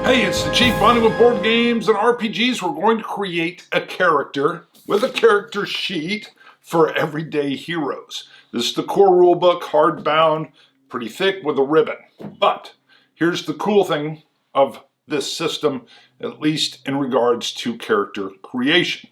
Hey, it's the Chief Bonnie with board games and RPGs. We're going to create a character with a character sheet for Everyday Heroes. This is the core rulebook, hardbound, pretty thick with a ribbon. But here's the cool thing of this system, at least in regards to character creation.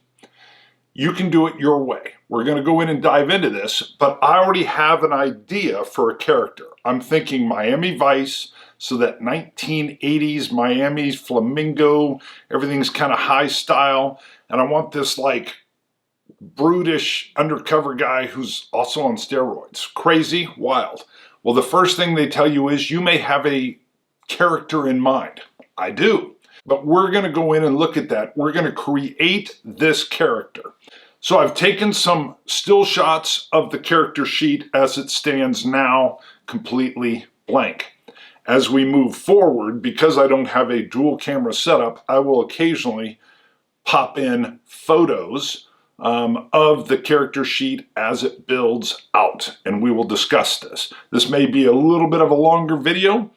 You can do it your way. We're going to go in and dive into this, but I already have an idea for a character. I'm thinking Miami Vice, so that 1980s Miami flamingo, everything's kind of high style, and I want this like brutish undercover guy who's also on steroids. Crazy, wild. Well, the first thing they tell you is you may have a character in mind. I do. But we're going to go in and look at that. We're going to create this character. So I've taken some still shots of the character sheet as it stands now, completely blank. As we move forward, because I don't have a dual camera setup, I will occasionally pop in photos of the character sheet as it builds out, and we will discuss this. This may be a little bit of a longer video.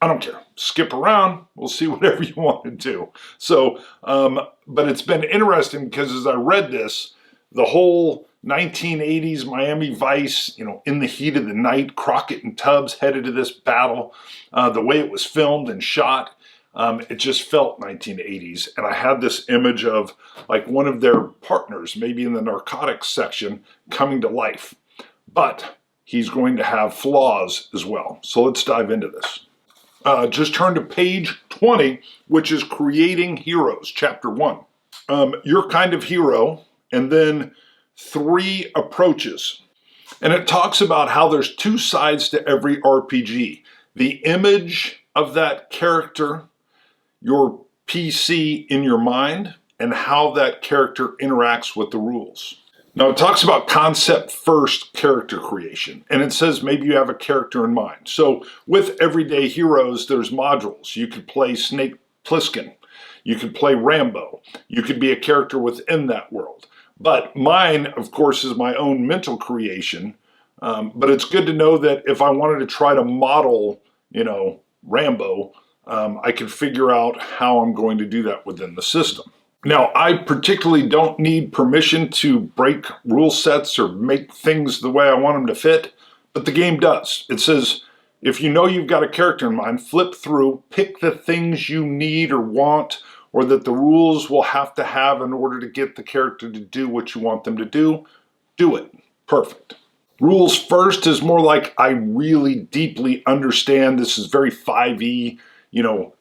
I don't care. Skip around. We'll see whatever you want to do. So, but it's been interesting because as I read this, the whole 1980s Miami Vice, in the heat of the night, Crockett and Tubbs headed to this battle, the way it was filmed and shot, it just felt 1980s. And I had this image of like one of their partners, maybe in the narcotics section, coming to life. But he's going to have flaws as well. So let's dive into this. Just turn to page 20, which is Creating Heroes, Chapter 1. Your kind of hero, and then 3 approaches. And it talks about how there's 2 sides to every RPG. The image of that character, your PC in your mind, and how that character interacts with the rules. Now it talks about concept first character creation, and it says maybe you have a character in mind. So with Everyday Heroes, there's modules. You could play Snake Plissken. You could play Rambo. You could be a character within that world. But mine, of course, is my own mental creation. But it's good to know that if I wanted to try to model, Rambo, I can figure out how I'm going to do that within the system. Now, I particularly don't need permission to break rule sets or make things the way I want them to fit, but the game does. It says, if you know you've got a character in mind, flip through, pick the things you need or want, or that the rules will have to have in order to get the character to do what you want them to do it. Perfect. Rules first is more like I really deeply understand this is very 5e,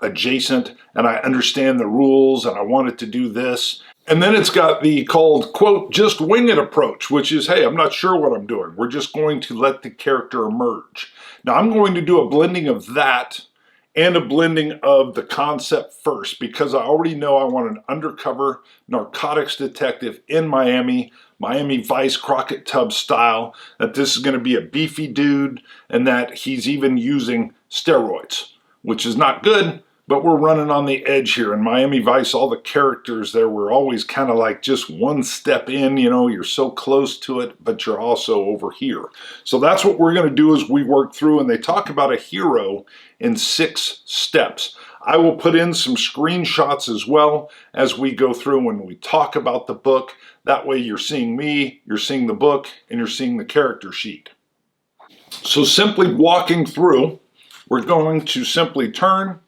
adjacent, and I understand the rules and I want it to do this. And then it's got the called, quote, just wing it approach, which is, hey, I'm not sure what I'm doing. We're just going to let the character emerge. Now I'm going to do a blending of that and a blending of the concept first, because I already know I want an undercover narcotics detective in Miami Vice, Crockett Tubbs style, that this is going to be a beefy dude, and that he's even using steroids, which is not good, but we're running on the edge here. In Miami Vice, all the characters there were always kind of like just one step in, you're so close to it, but you're also over here. So that's what we're going to do as we work through, and they talk about a hero in 6 steps. I will put in some screenshots as well as we go through when we talk about the book. That way you're seeing me, you're seeing the book, and you're seeing the character sheet. So simply walking through, we're going to simply turn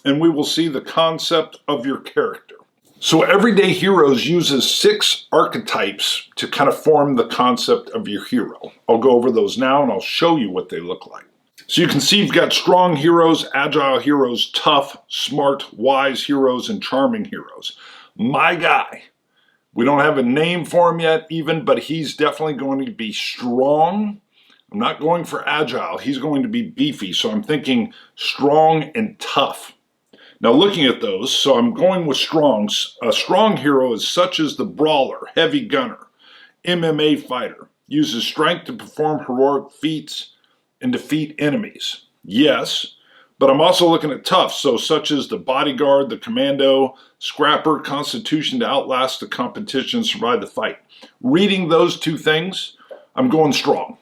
and we will see the concept of your character. So Everyday Heroes uses 6 archetypes to kind of form the concept of your hero. I'll go over those now and I'll show you what they look like. So you can see you've got strong heroes, agile heroes, tough, smart, wise heroes, and charming heroes. My guy, we don't have a name for him yet even, but he's definitely going to be strong. I'm not going for agile. He's going to be beefy. So I'm thinking strong and tough. Now looking at those, so I'm going with strongs. A strong hero is such as the brawler, heavy gunner, MMA fighter, uses strength to perform heroic feats and defeat enemies. Yes, but I'm also looking at tough, so such as the bodyguard, the commando, scrapper, constitution to outlast the competition, survive the fight. Reading those 2 things, I'm going strong.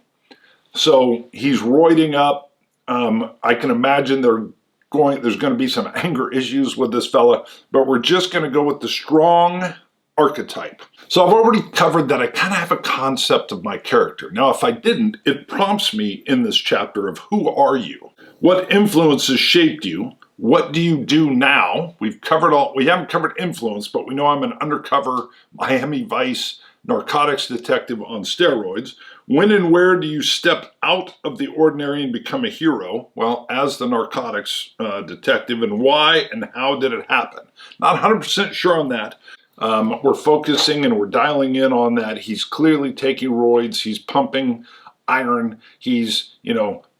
So he's roiding up, I can imagine there's going to be some anger issues with this fella, but we're just going to go with the strong archetype. So I've already covered that I kind of have a concept of my character. Now, if I didn't, it prompts me in this chapter of who are you? What influences shaped you? What do you do now? We haven't covered influence, but we know I'm an undercover Miami Vice narcotics detective on steroids. When and where do you step out of the ordinary and become a hero? Well, as the narcotics detective, and why and how did it happen? Not 100% sure on that. We're focusing and we're dialing in on that. He's clearly taking roids. He's pumping iron. He's,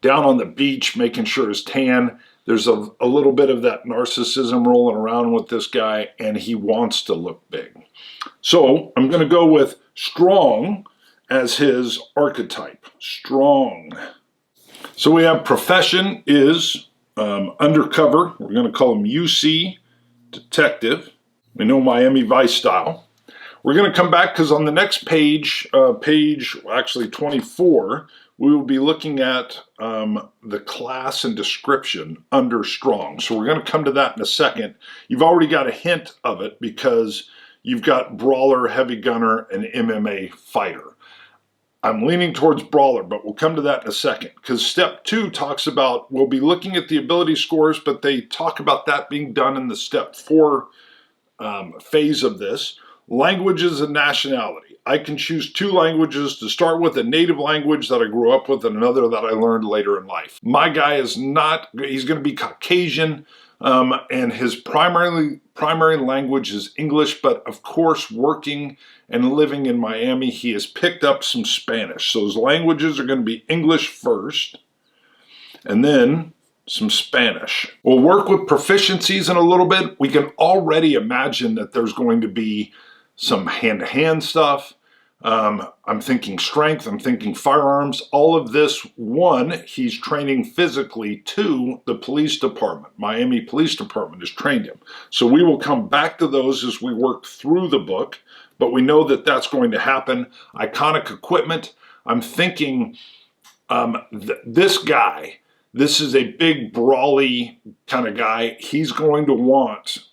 down on the beach making sure he's tan. There's a little bit of that narcissism rolling around with this guy, and he wants to look big. So I'm going to go with strong as his archetype. Strong. So we have profession is undercover. We're going to call him UC detective. We know Miami Vice style. We're going to come back because on the next page, actually 24, we will be looking at the class and description under strong. So we're going to come to that in a second. You've already got a hint of it because you've got brawler, heavy gunner, and MMA fighter. I'm leaning towards brawler, but we'll come to that in a second because step 2 talks about, we'll be looking at the ability scores, but they talk about that being done in the step 4 phase of this. Languages and nationality. I can choose 2 languages to start with, a native language that I grew up with and another that I learned later in life. My guy is he's going to be Caucasian, and his primary language is English, but of course, working and living in Miami, he has picked up some Spanish. So his languages are going to be English first, and then some Spanish. We'll work with proficiencies in a little bit. We can already imagine that there's going to be some hand-to-hand stuff. I'm thinking strength, I'm thinking firearms. All of this, 1, he's training physically. 2, the police department, Miami Police Department has trained him. So we will come back to those as we work through the book, but we know that that's going to happen. Iconic equipment, I'm thinking this guy, this is a big brawly kind of guy. He's going to want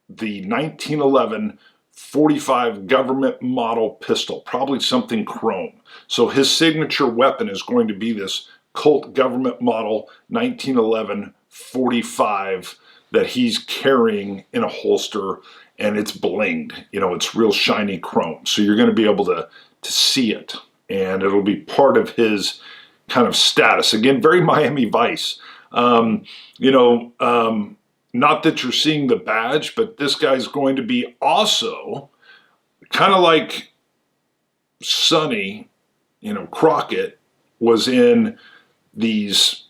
the 1911 .45 government model pistol, probably something chrome. So his signature weapon is going to be this Colt government model 1911 .45 that he's carrying in a holster, and it's blinged. It's real shiny chrome. So you're going to be able to see it, and it'll be part of his kind of status. Again, very Miami Vice. Not that you're seeing the badge, but this guy's going to be also kind of like Sonny, Crockett was in these,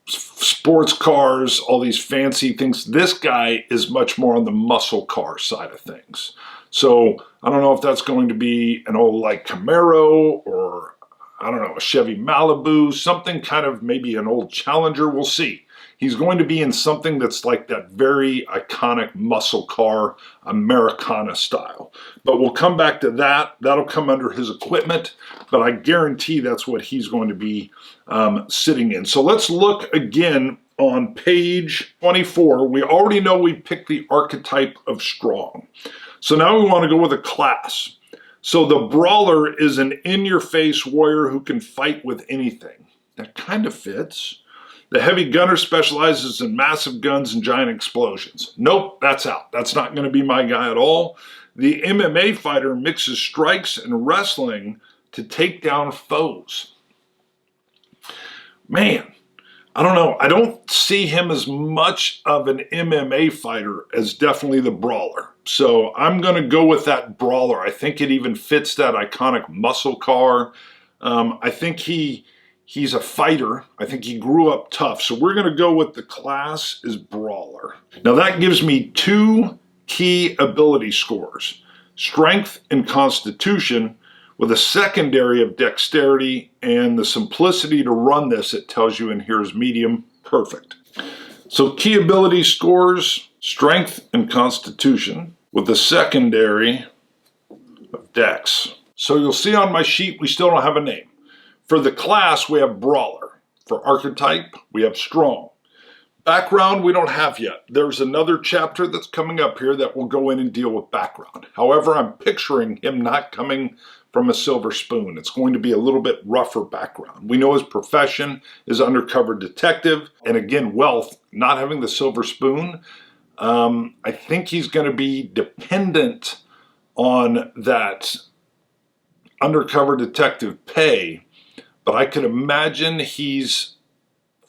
sports cars, all these fancy things. This guy is much more on the muscle car side of things. So I don't know if that's going to be an old like Camaro or, I don't know, a Chevy Malibu, something kind of maybe an old Challenger. We'll see. He's going to be in something that's like that very iconic muscle car, Americana style. But we'll come back to that. That'll come under his equipment, but I guarantee that's what he's going to be sitting in. So let's look again on page 24. We already know we picked the archetype of strong. So now we want to go with a class. So the brawler is an in-your-face warrior who can fight with anything. That kind of fits. The heavy gunner specializes in massive guns and giant explosions. Nope, that's out. That's not going to be my guy at all. The MMA fighter mixes strikes and wrestling to take down foes. Man, I don't know. I don't see him as much of an MMA fighter as definitely the brawler. So I'm going to go with that brawler. I think it even fits that iconic muscle car. I think he's a fighter. I think he grew up tough. So we're going to go with the class is brawler. Now that gives me 2 key ability scores, strength and constitution, with a secondary of dexterity, and the simplicity to run this, it tells you in here is medium. Perfect. So key ability scores, strength and constitution, with the secondary of dex. So you'll see on my sheet we still don't have a name. For the class, we have brawler. For archetype, we have strong. Background, we don't have yet. There's another chapter that's coming up here that will go in and deal with background. However, I'm picturing him not coming from a silver spoon. It's going to be a little bit rougher background. We know his profession is undercover detective, and again, wealth, not having the silver spoon. I think he's going to be dependent on that undercover detective pay, but I could imagine he's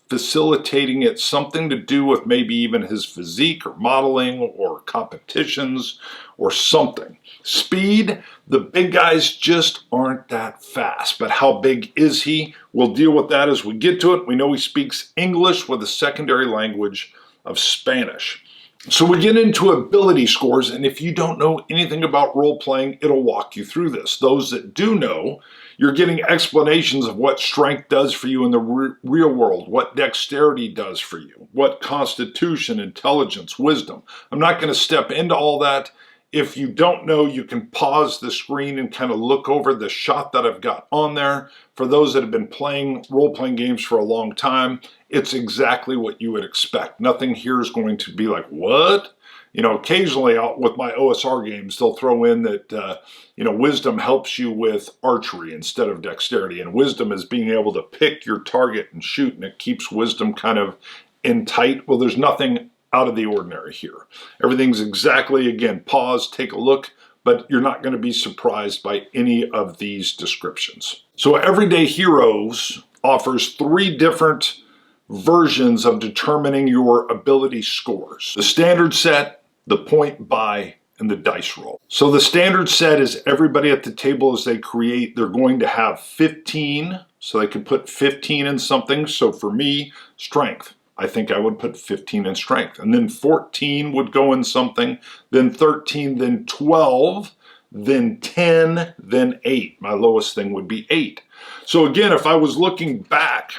facilitating it, something to do with maybe even his physique or modeling or competitions or something. Speed, the big guys just aren't that fast, but how big is he? We'll deal with that as we get to it. We know he speaks English with a secondary language of Spanish. So we get into ability scores, and if you don't know anything about role-playing, it'll walk you through this. Those that do know, you're getting explanations of what strength does for you in the real world, what dexterity does for you, what constitution, intelligence, wisdom. I'm not going to step into all that. If you don't know, you can pause the screen and kind of look over the shot that I've got on there. For those that have been playing role-playing games for a long time, it's exactly what you would expect. Nothing here is going to be like, what? You know, occasionally with my OSR games, they'll throw in that, wisdom helps you with archery instead of dexterity. And wisdom is being able to pick your target and shoot, and it keeps wisdom kind of in tight. Well, there's nothing out of the ordinary here. Everything's exactly, again, pause, take a look, but you're not going to be surprised by any of these descriptions. So Everyday Heroes offers 3 different versions of determining your ability scores. The standard set, the point buy, and the dice roll. So the standard set is everybody at the table as they create, they're going to have 15, so they can put 15 in something. So for me, strength. I think I would put 15 in strength. And then 14 would go in something, then 13, then 12, then 10, then 8. My lowest thing would be 8. So again, if I was looking back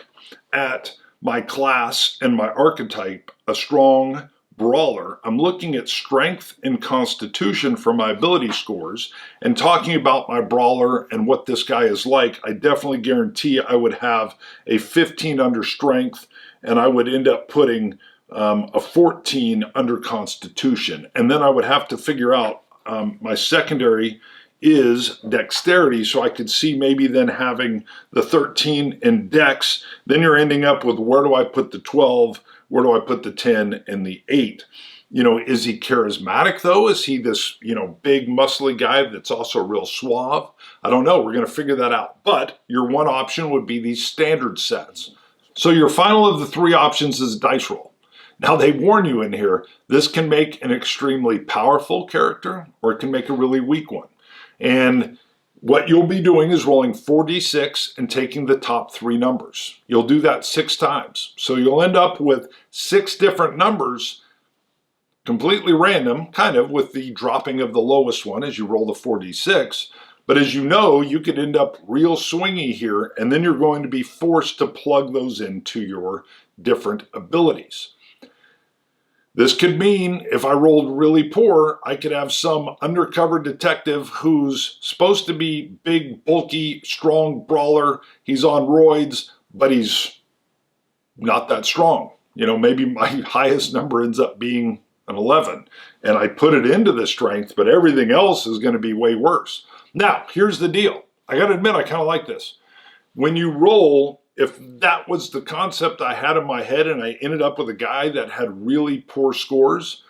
at my class and my archetype, a strong brawler, I'm looking at strength and constitution for my ability scores and talking about my brawler and what this guy is like. I definitely guarantee I would have a 15 under strength, and I would end up putting a 14 under constitution. And then I would have to figure out my secondary is dexterity, so I could see maybe then having the 13 in dex. Then you're ending up with, where do I put the 12? Where do I put the 10 and the 8? You know, is he charismatic though? Is he this, big muscly guy that's also real suave? I don't know. We're going to figure that out. But your one option would be these standard sets. So your final of the 3 options is dice roll. Now they warn you in here, this can make an extremely powerful character or it can make a really weak one. And what you'll be doing is rolling 4d6 and taking the top 3 numbers. You'll do that 6 times. So you'll end up with 6 different numbers, completely random, kind of with the dropping of the lowest one as you roll the 4d6. But as you know, you could end up real swingy here, and then you're going to be forced to plug those into your different abilities. This could mean if I rolled really poor, I could have some undercover detective who's supposed to be big, bulky, strong brawler. He's on roids, but he's not that strong. Maybe my highest number ends up being an 11, and I put it into the strength, but everything else is going to be way worse. Now, here's the deal. I got to admit, I kind of like this. When you roll, if that was the concept I had in my head and I ended up with a guy that had really poor scores,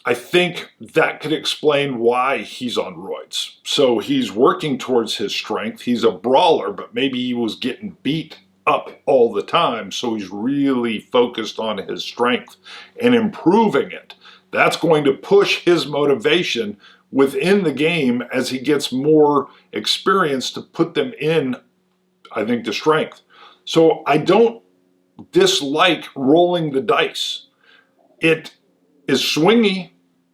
I think that could explain why he's on roids. So he's working towards his strength. He's a brawler, but maybe he was getting beat up all the time, so he's really focused on his strength and improving it. That's going to push his motivation within the game as he gets more experience to put them in, I think, the strength. So I don't dislike rolling the dice. It is swingy,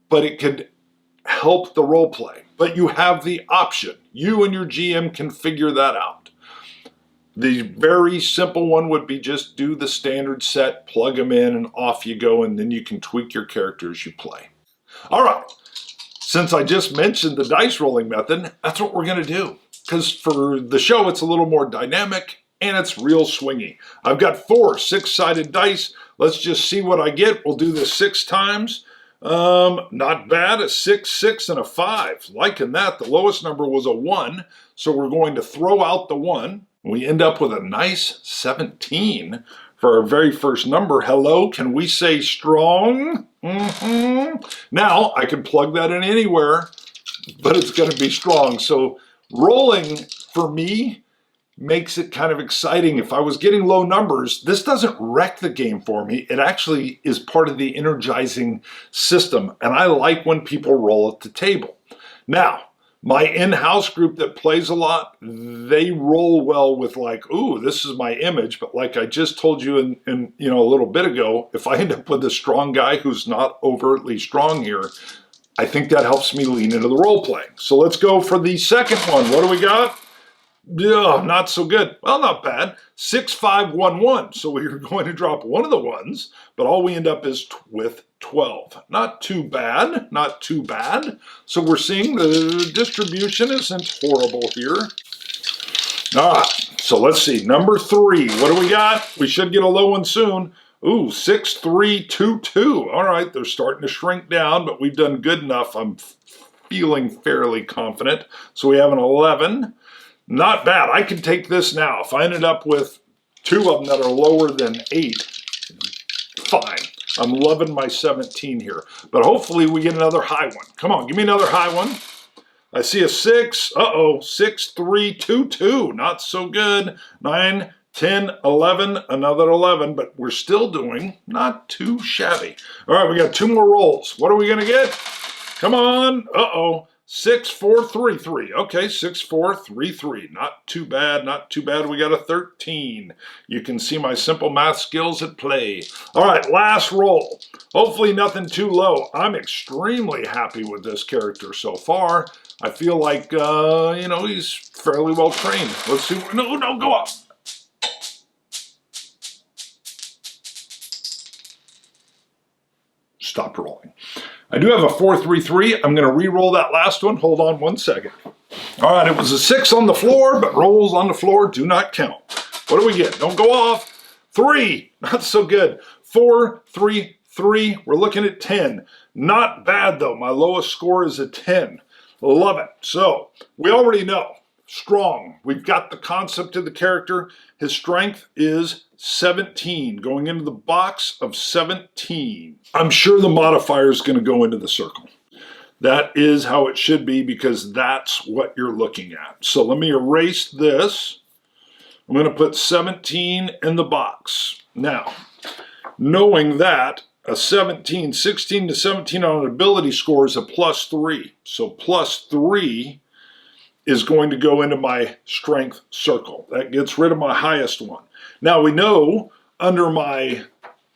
but it could help the role play. But you have the option. You and your GM can figure that out. The very simple one would be just do the standard set, plug them in, and off you go, and then you can tweak your character as you play. All right. Since I just mentioned the dice rolling method, that's what we're going to do. Because for the show, it's a little more dynamic and it's real swingy. I've got 4 6-sided dice. Let's just see what I get. We'll do this 6 times. Not bad. A 6, 6, and a 5. Liking that. The lowest number was a 1, so we're going to throw out the 1. We end up with a nice 17 for our very first number. Hello, can we say strong? Now, I can plug that in anywhere, but it's going to be strong. So rolling, for me, makes it kind of exciting. If I was getting low numbers, this doesn't wreck the game for me. It actually is part of the energizing system, and I like when people roll at the table. Now, my in-house group that plays a lot, they roll well with like, ooh, this is my image. But like I just told you in a little bit ago, if I end up with a strong guy who's not overtly strong here, I think that helps me lean into the role playing. So let's go for the second one. What do we got? Yeah, not so good. Well, not bad. 6, 5, 1, 1. So we're going to drop one of the ones, but all we end up is with 12. Not too bad. Not too bad. So we're seeing the distribution isn't horrible here. All right. So let's see. Number 3. What do we got? We should get a low one soon. Ooh, 6, 3, 2, 2. All right. They're starting to shrink down, but we've done good enough. I'm feeling fairly confident. So we have an 11. Not bad. I could take this now. If I ended up with 2 of them that are lower than 8, fine. I'm loving my 17 here. But hopefully we get another high one. Come on, give me another high one. I see a 6. Uh-oh. 6, 3, 2, 2. Not so good. 9, 10, 11. Another 11. But we're still doing not too shabby. All right, we got 2 more rolls. What are we going to get? Come on. Uh-oh. 6, 4, 3, 3. Okay, 6, 4, 3, 3. Not too bad, not too bad. We got a 13. You can see my simple math skills at play. All right, last roll. Hopefully nothing too low. I'm extremely happy with this character so far. I feel like, he's fairly well trained. Let's see. No, go up. Stop rolling. I do have a 4, 3, 3. I'm going to re-roll that last one. Hold on one second. All right, it was a 6 on the floor, but rolls on the floor do not count. What do we get? Don't go off. 3. Not so good. 4, 3, 3. We're looking at 10. Not bad, though. My lowest score is a 10. Love it. So we already know. Strong. We've got the concept of the character. His strength is 17, going into the box of 17. I'm sure the modifier is going to go into the circle. That is how it should be because that's what you're looking at. So let me erase this. I'm going to put 17 in the box. Now, knowing that a 16 to 17 on an ability score is a +3. So +3 is going to go into my strength circle. That gets rid of my highest one. Now we know under my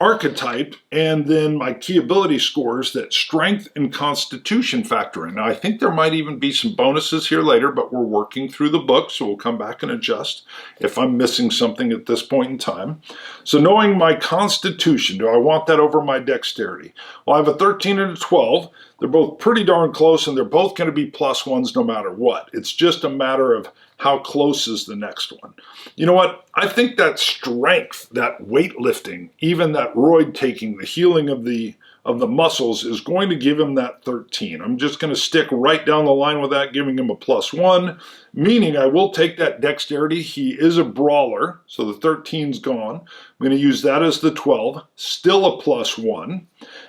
archetype and then my key ability scores that strength and constitution factor in. Now I think there might even be some bonuses here later, but we're working through the book, so we'll come back and adjust if I'm missing something at this point in time. So knowing my constitution, do I want that over my dexterity? Well, I have a 13 and a 12. They're both pretty darn close, and they're both going to be +1s no matter what. It's just a matter of how close is the next one. You know what? I think that strength, that weightlifting, even that roid taking, the healing of the muscles is going to give him that 13. I'm just going to stick right down the line with that, giving him a +1, meaning I will take that dexterity. He is a brawler, so the 13's gone. I'm going to use that as the 12, still a +1.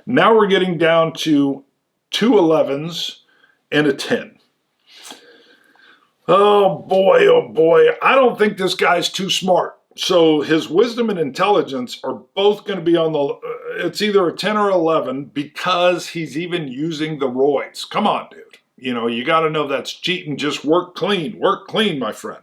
Now we're getting down to 2 11s and a 10. Oh boy, I don't think this guy's too smart. So his wisdom and intelligence are both going to be on the, it's either a 10 or 11 because he's even using the roids. Come on, dude. You got to know that's cheating. Just work clean, my friend.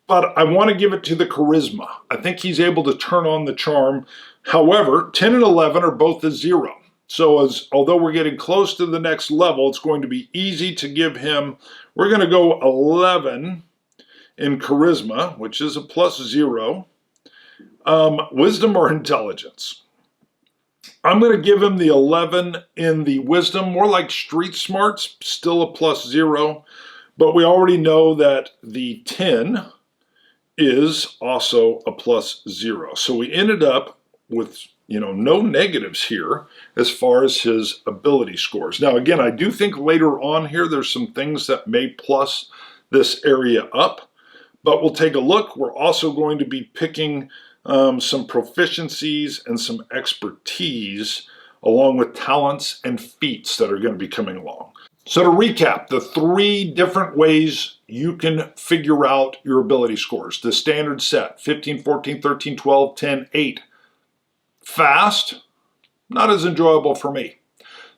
But I want to give it to the charisma. I think he's able to turn on the charm. However, 10 and 11 are both a 0. So although we're getting close to the next level, it's going to be easy to give him, we're going to go 11 in charisma, which is a +0. Wisdom or intelligence. I'm going to give him the 11 in the wisdom, more like street smarts, still a +0. But we already know that the 10 is also a +0. So we ended up with, no negatives here as far as his ability scores. Now, again, I do think later on here there's some things that may plus this area up, but we'll take a look. We're also going to be picking some proficiencies and some expertise along with talents and feats that are going to be coming along. So to recap, the 3 different ways you can figure out your ability scores. The standard set, 15, 14, 13, 12, 10, 8. Fast, not as enjoyable for me.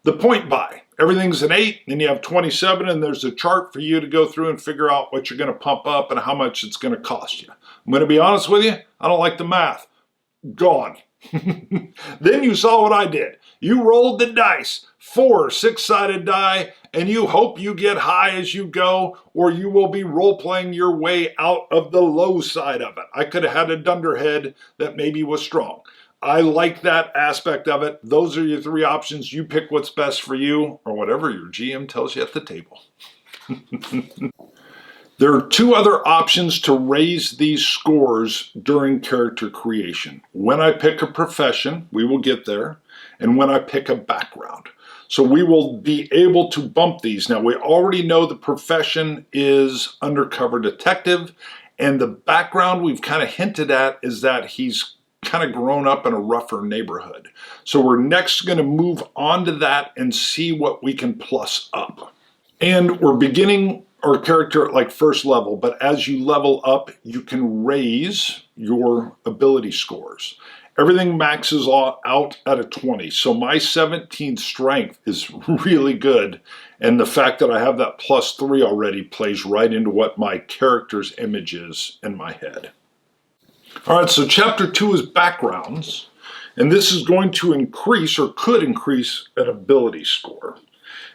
The point buy, everything's an 8, then you have 27, and there's a chart for you to go through and figure out what you're going to pump up and how much it's going to cost you. I'm going to be honest with you, I don't like the math. Gone. Then you saw what I did. You rolled the dice, 4 6-sided die, and you hope you get high as you go, or you will be role-playing your way out of the low side of it. I could have had a dunderhead that maybe was strong. I like that aspect of it. Those are your 3 options. You pick what's best for you, or whatever your GM tells you at the table. There are 2 other options to raise these scores during character creation. When I pick a profession, we will get there, and when I pick a background. So we will be able to bump these. Now, we already know the profession is undercover detective, and the background we've kind of hinted at is that he's kind of grown up in a rougher neighborhood. So we're next going to move on to that and see what we can plus up. And we're beginning our character at like first level, but as you level up, you can raise your ability scores. Everything maxes out at a 20. So my 17 strength is really good. And the fact that I have that +3 already plays right into what my character's image is in my head. All right, so chapter 2 is backgrounds. And this is going to increase, or could increase, an ability score.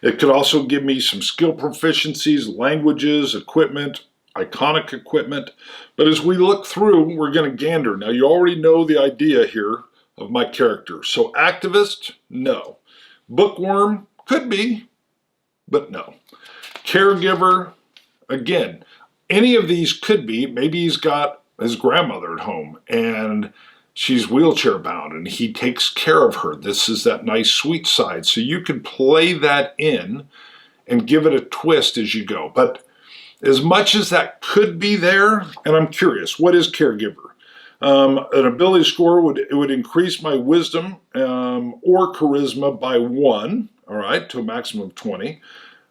It could also give me some skill proficiencies, languages, equipment, iconic equipment. But as we look through, we're going to gander. Now, you already know the idea here of my character. So activist, no. Bookworm, could be, but no. Caregiver, again, any of these could be. Maybe he's got his grandmother at home and she's wheelchair bound and he takes care of her. This is that nice sweet side. So you could play that in and give it a twist as you go. But as much as that could be there, and I'm curious, what is caregiver? An ability score would increase my wisdom or charisma by 1, all right, to a maximum of 20.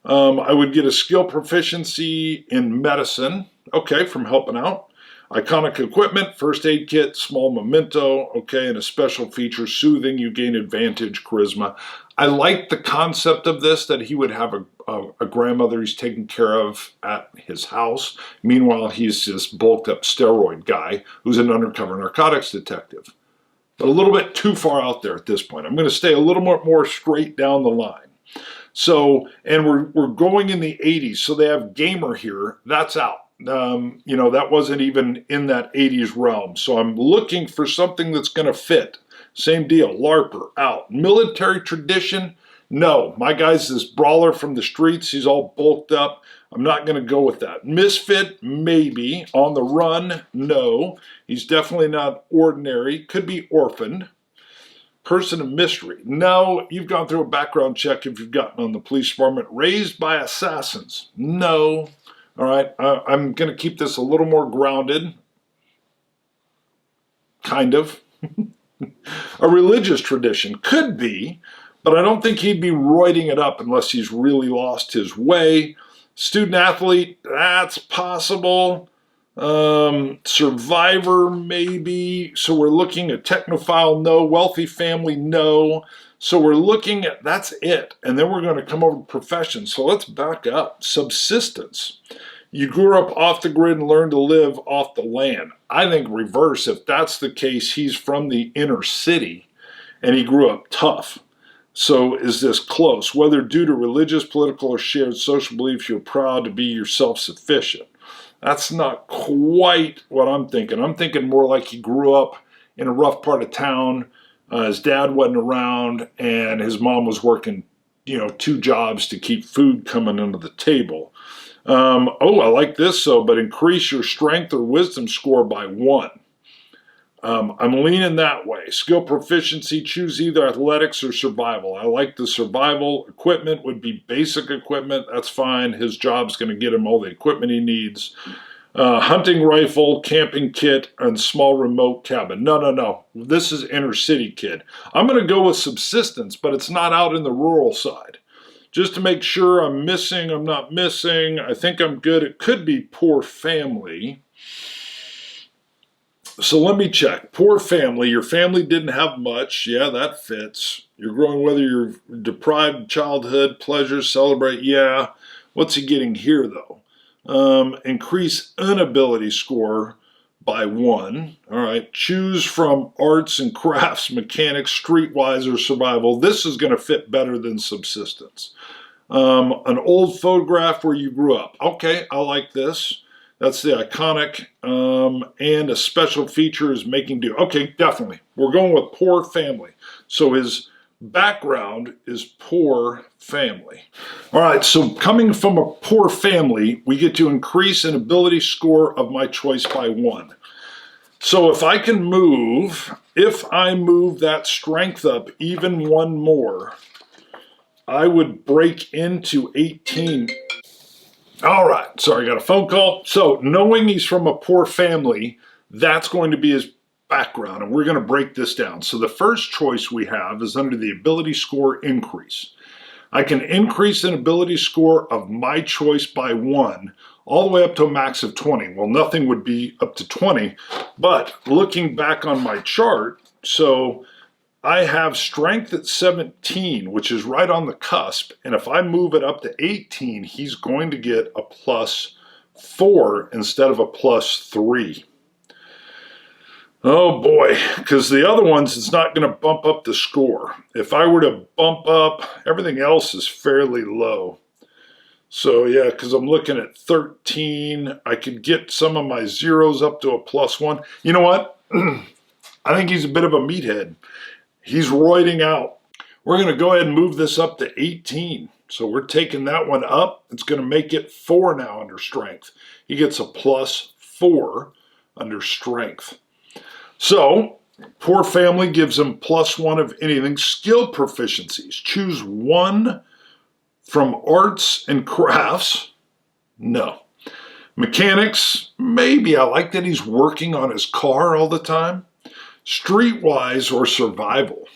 I would get a skill proficiency in medicine, okay, from helping out. Iconic equipment, first aid kit, small memento, okay, and a special feature, soothing, you gain advantage, charisma. I like the concept of this, that he would have a grandmother he's taking care of at his house. Meanwhile, he's this bulked up steroid guy who's an undercover narcotics detective. But a little bit too far out there at this point. I'm going to stay a little more straight down the line. So, and we're going in the 80s, so they have gamer here. That's out. That wasn't even in that 80s realm. So I'm looking for something that's going to fit. Same deal, LARPer, out. Military tradition, no. My guy's this brawler from the streets. He's all bulked up. I'm not going to go with that. Misfit, maybe. On the run, no. He's definitely not ordinary. Could be orphaned. Person of mystery, no. You've gone through a background check if you've gotten on the police department. Raised by assassins, no. All right, I'm going to keep this a little more grounded. Kind of. A religious tradition, could be, but I don't think he'd be roiding it up unless he's really lost his way. Student athlete, that's possible. Survivor, maybe. So we're looking at technophile, no. Wealthy family, no. So we're looking at, that's it. And then we're going to come over to profession. So let's back up. Subsistence. You grew up off the grid and learned to live off the land. I think reverse, if that's the case, he's from the inner city and he grew up tough. So is this close? Whether due to religious, political, or shared social beliefs, you're proud to be your self-sufficient. That's not quite what I'm thinking. I'm thinking more like he grew up in a rough part of town. His dad wasn't around and his mom was working, 2 jobs to keep food coming under the table. Oh, I like this, but increase your strength or wisdom score by 1. I'm leaning that way. Skill proficiency, choose either athletics or survival. I like the survival. Equipment would be basic equipment. That's fine. His job's going to get him all the equipment he needs. Hunting rifle, camping kit, and small remote cabin. No. This is inner city kid. I'm going to go with subsistence, but it's not out in the rural side. Just to make sure I'm not missing. I think I'm good. It could be poor family. So let me check. Poor family. Your family didn't have much. Yeah, that fits. You're growing whether you're deprived childhood, pleasures, celebrate. Yeah. What's he getting here, though? Increase inability score by 1. All right. Choose from arts and crafts, mechanics, streetwise, or survival. This is going to fit better than subsistence. An old photograph where you grew up. Okay, I like this. That's the iconic, and a special feature is making do. Okay, definitely. We're going with poor family. So his background is poor family. All right, so coming from a poor family, we get to increase an ability score of my choice by 1. So if I move that strength up even 1 more, I would break into 18. All right, sorry, got a phone call. So knowing he's from a poor family, that's going to be his background, and we're going to break this down. So the first choice we have is under the ability score increase. I can increase an ability score of my choice by 1, all the way up to a max of 20. Well, nothing would be up to 20, but looking back on my chart, so I have strength at 17, which is right on the cusp. And if I move it up to 18, he's going to get a +4 instead of a +3. Oh boy, because the other ones, it's not going to bump up the score. If I were to bump up, everything else is fairly low. So yeah, because I'm looking at 13, I could get some of my zeros up to a +1. You know what? I think he's a bit of a meathead. He's roiding out. We're going to go ahead and move this up to 18. So we're taking that one up. It's going to make it 4 now under strength. He gets a +4 under strength. So poor family gives him +1 of anything. Skill proficiencies. Choose 1 from arts and crafts. No. Mechanics. Maybe. I like that he's working on his car all the time. Streetwise or survival?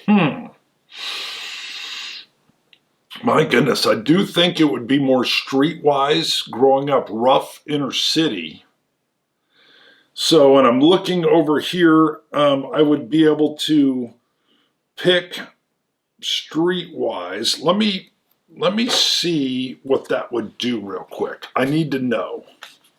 My goodness, I do think it would be more streetwise, growing up rough inner city. So when I'm looking over here, I would be able to pick streetwise. Let me see what that would do real quick. I need to know.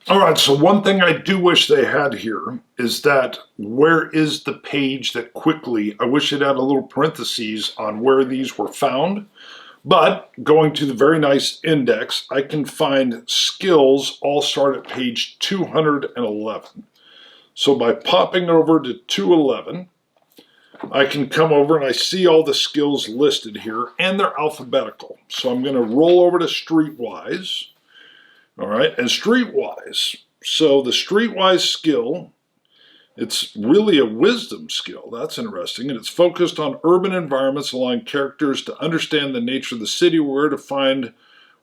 All right, so one thing I do wish they had here is that where is the page that quickly, I wish it had a little parentheses on where these were found. But going to the very nice index, I can find skills all start at page 211. So by popping over to 211, I can come over and I see all the skills listed here, and they're alphabetical. So I'm going to roll over to Streetwise. All right, and Streetwise. So the Streetwise skill, it's really a wisdom skill. That's interesting. And it's focused on urban environments, allowing characters to understand the nature of the city, where to find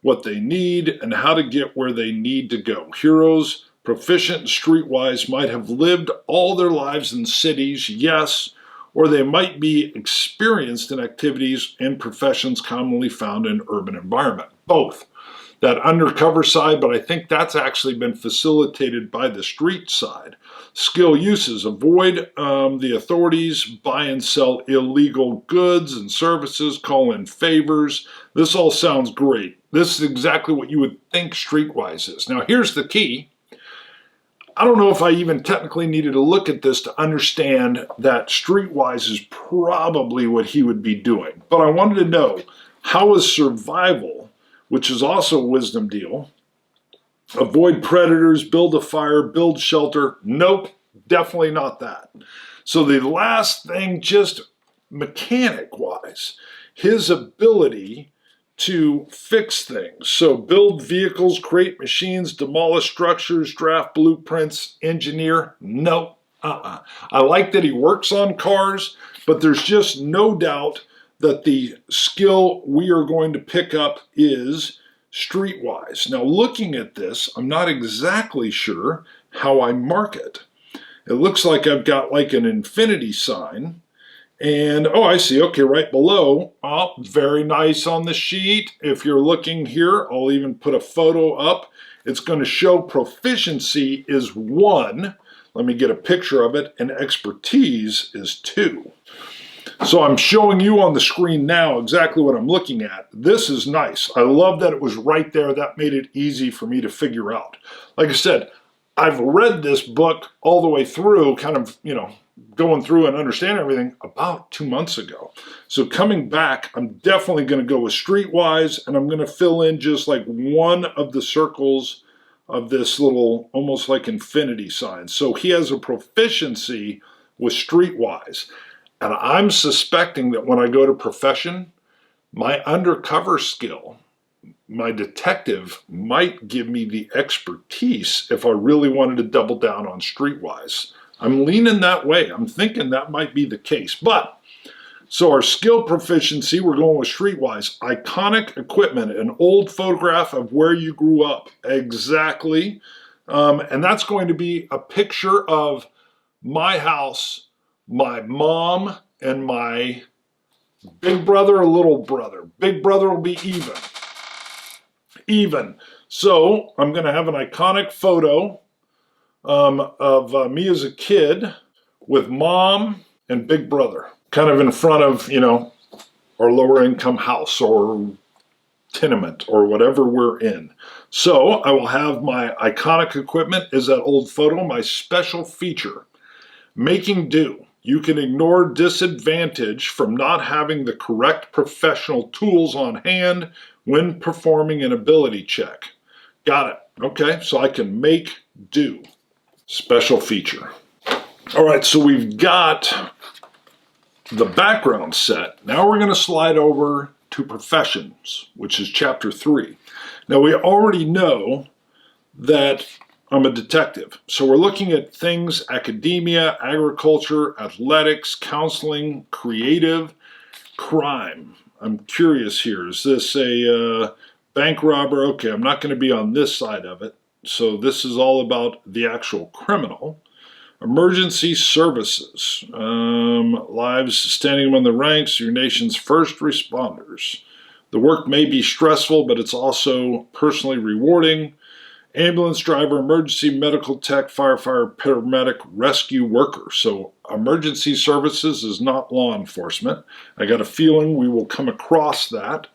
what they need, and how to get where they need to go. Heroes proficient in Streetwise might have lived all their lives in cities, yes, or they might be experienced in activities and professions commonly found in urban environment. Both. That undercover side, but I think that's actually been facilitated by the street side. Skill uses: avoid the authorities, buy and sell illegal goods and services, call in favors. This all sounds great. This is exactly what you would think Streetwise is. Now here's the key. I don't know if I even technically needed to look at this to understand that Streetwise is probably what he would be doing. But I wanted to know, how is survival, which is also a wisdom deal? Avoid predators, build a fire, build shelter. Nope, definitely not that. So the last thing, just mechanic-wise, his ability to fix things. So build vehicles, create machines, demolish structures, draft blueprints, engineer. No. I like that he works on cars, but there's just no doubt that the skill we are going to pick up is streetwise. Now, looking at this, I'm not exactly sure how I mark it. It looks like I've got like an infinity sign. And, oh, I see, okay, right below, oh, very nice on the sheet. If you're looking here, I'll even put a photo up. It's going to show proficiency is 1. Let me get a picture of it, and expertise is 2. So I'm showing you on the screen now exactly what I'm looking at. This is nice. I love that it was right there. That made it easy for me to figure out. Like I said, I've read this book all the way through, kind of, going through and understanding everything about 2 months ago. So coming back, I'm definitely going to go with streetwise, and I'm going to fill in just like one of the circles of this little, almost like infinity sign. So he has a proficiency with streetwise. And I'm suspecting that when I go to profession, my undercover skill, my detective, might give me the expertise if I really wanted to double down on streetwise. I'm leaning that way. I'm thinking that might be the case. But, so our skill proficiency, we're going with streetwise. Iconic equipment, an old photograph of where you grew up. Exactly. And that's going to be a picture of my house, my mom, and my big brother or little brother. Big brother will be even. Even. So I'm going to have an iconic photo of me as a kid with mom and big brother, kind of in front of, our lower income house or tenement or whatever we're in. So I will have my iconic equipment is that old photo, my special feature, making do. You can ignore disadvantage from not having the correct professional tools on hand when performing an ability check. Got it. Okay, so I can make do. Special feature. All right, so we've got the background set. Now we're going to slide over to professions, which is chapter 3. Now we already know that I'm a detective. So we're looking at things, academia, agriculture, athletics, counseling, creative, crime. I'm curious here. Is this a bank robber? Okay, I'm not going to be on this side of it. So this is all about the actual criminal. Emergency services. Lives standing among the ranks, your nation's first responders. The work may be stressful, but it's also personally rewarding. Ambulance driver, emergency medical tech, firefighter, paramedic, rescue worker. So emergency services is not law enforcement. I got a feeling we will come across that.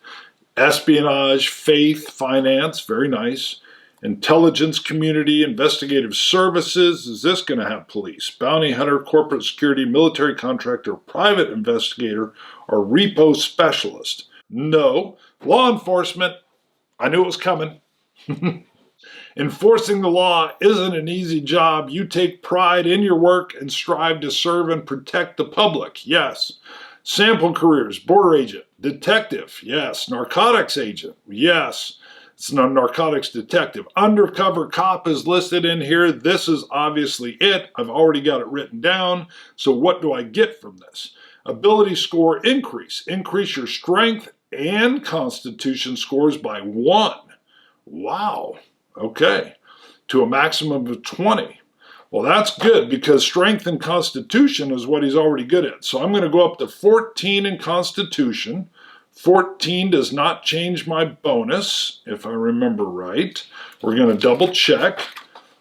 Espionage, faith, finance, very nice. Intelligence community, investigative services. Is this going to have police? Bounty hunter, corporate security, military contractor, private investigator, or repo specialist? No. Law enforcement. I knew it was coming. Enforcing the law isn't an easy job. You take pride in your work and strive to serve and protect the public. Yes. Sample careers, border agent, detective. Yes. Narcotics agent. Yes. It's a narcotics detective. Undercover cop is listed in here. This is obviously it. I've already got it written down. So what do I get from this? Ability score increase. Increase your strength and constitution scores by 1. Wow. Okay, to a maximum of 20. Well, that's good because strength and constitution is what he's already good at. So I'm going to go up to 14 in constitution. 14 does not change my bonus, if I remember right. We're going to double check.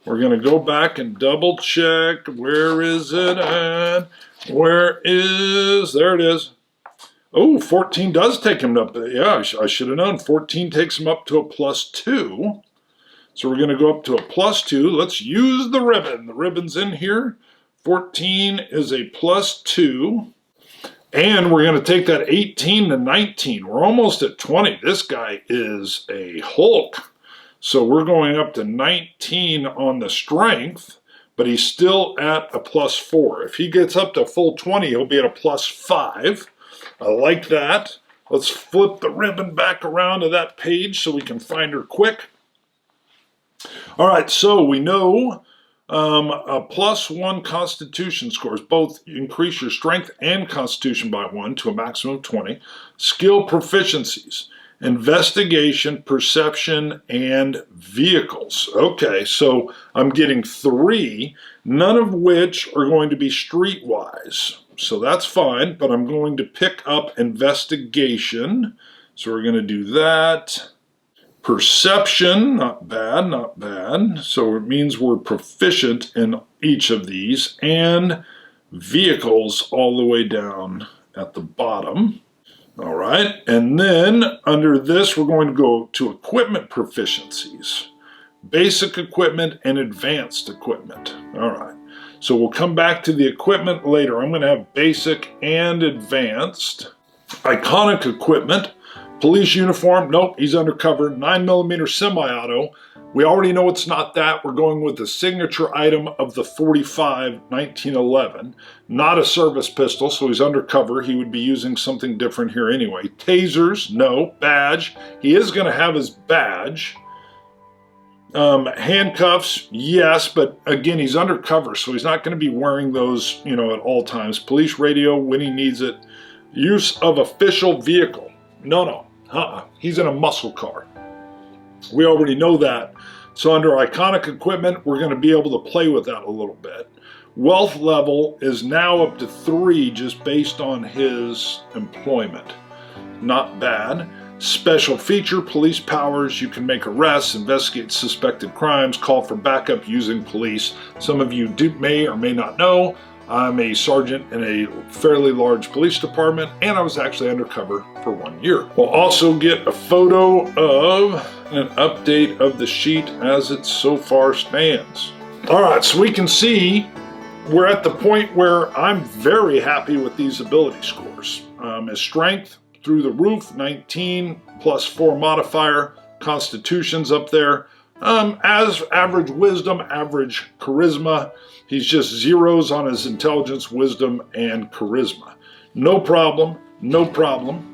We're going to go back and double check. Where is it at? There it is. Oh, 14 does take him up. Yeah, I should have known. 14 takes him up to a +2. So we're going to go up to a +2. Let's use the ribbon. The ribbon's in here. 14 is a +2. And we're going to take that 18 to 19. We're almost at 20. This guy is a Hulk. So we're going up to 19 on the strength, but he's still at a +4. If he gets up to full 20, he'll be at a +5. I like that. Let's flip the ribbon back around to that page so we can find her quick. All right, so we know a +1 Constitution scores both increase your strength and Constitution by 1 to a maximum of 20. Skill proficiencies, investigation, perception, and vehicles. Okay, so I'm getting 3, none of which are going to be streetwise. So that's fine, but I'm going to pick up investigation. So we're going to do that. Perception, not bad, not bad. So it means we're proficient in each of these. And vehicles all the way down at the bottom. All right, and then under this, we're going to go to equipment proficiencies. Basic equipment and advanced equipment. All right, so we'll come back to the equipment later. I'm going to have basic and advanced. Iconic equipment. Police uniform, nope, he's undercover. 9mm semi-auto. We already know it's not that. We're going with the signature item of the 45 1911. Not a service pistol, so he's undercover. He would be using something different here anyway. Tasers, no. Badge, he is going to have his badge. Handcuffs, yes, but again, he's undercover, so he's not going to be wearing those, at all times. Police radio when he needs it. Use of official vehicle. No. He's in a muscle car. We already know that. So under iconic equipment, we're going to be able to play with that a little bit. Wealth level is now up to 3 just based on his employment. Not bad. Special feature, police powers. You can make arrests, investigate suspected crimes, call for backup using police. Some of you may or may not know, I'm a sergeant in a fairly large police department, and I was actually undercover for 1 year. We'll also get a photo of an update of the sheet as it so far stands. All right, so we can see we're at the point where I'm very happy with these ability scores. His strength through the roof, 19 plus 4 modifier. Constitution's up there. As average wisdom, average charisma. He's just zeros on his intelligence, wisdom, and charisma. No problem, no problem.